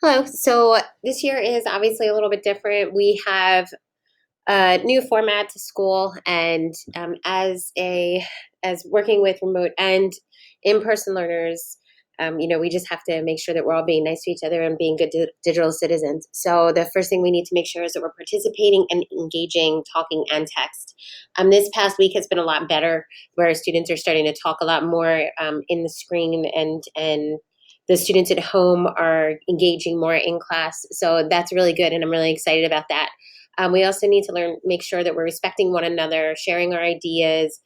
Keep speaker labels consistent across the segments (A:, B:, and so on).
A: Hello. So this year is obviously a little bit different. We have a new format to school, and as working with remote and in-person learners, we just have to make sure that we're all being nice to each other and being good digital citizens. So the first thing we need to make sure is that we're participating and engaging, talking and text. This past week has been a lot better, where students are starting to talk a lot more in the screen, and the students at home are engaging more in class. So that's really good, and I'm really excited about that. We also need to make sure that we're respecting one another, sharing our ideas.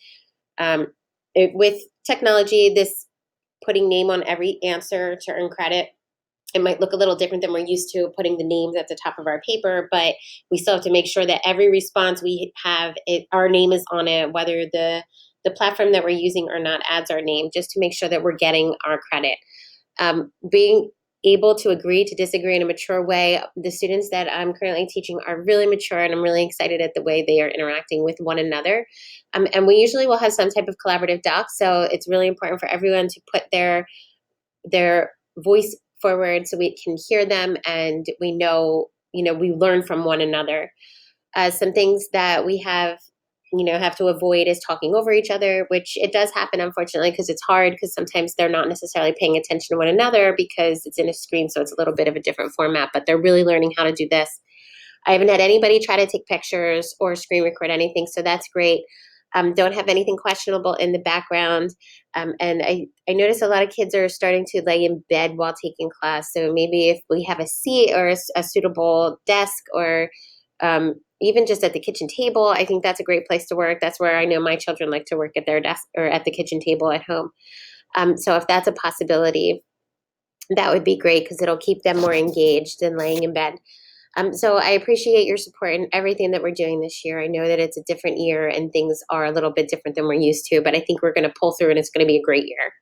A: Um, with technology, this putting name on every answer to earn credit, it might look a little different than we're used to putting the names at the top of our paper, but we still have to make sure that every response we have, our name is on it, whether the platform that we're using or not adds our name, just to make sure that we're getting our credit. Being able to agree to disagree in a mature way. The students that I'm currently teaching are really mature, and I'm really excited at the way they are interacting with one another. And we usually will have some type of collaborative doc, so it's really important for everyone to put their voice forward so we can hear them, and we know, we learn from one another. Some things that we have to avoid is talking over each other, which it does happen, unfortunately, because it's hard, because sometimes they're not necessarily paying attention to one another because it's in a screen, so it's a little bit of a different format, but they're really learning how to do this. I haven't had anybody try to take pictures or screen record anything, so that's great. Don't have anything questionable in the background. And I notice a lot of kids are starting to lay in bed while taking class. So maybe if we have a seat or a suitable desk, or even just at the kitchen table, I think that's a great place to work. That's where I know my children like to work, at their desk or at the kitchen table at home. So if that's a possibility, that would be great, because it'll keep them more engaged than laying in bed. So I appreciate your support in everything that we're doing this year. I know that it's a different year and things are a little bit different than we're used to, but I think we're going to pull through, and it's going to be a great year.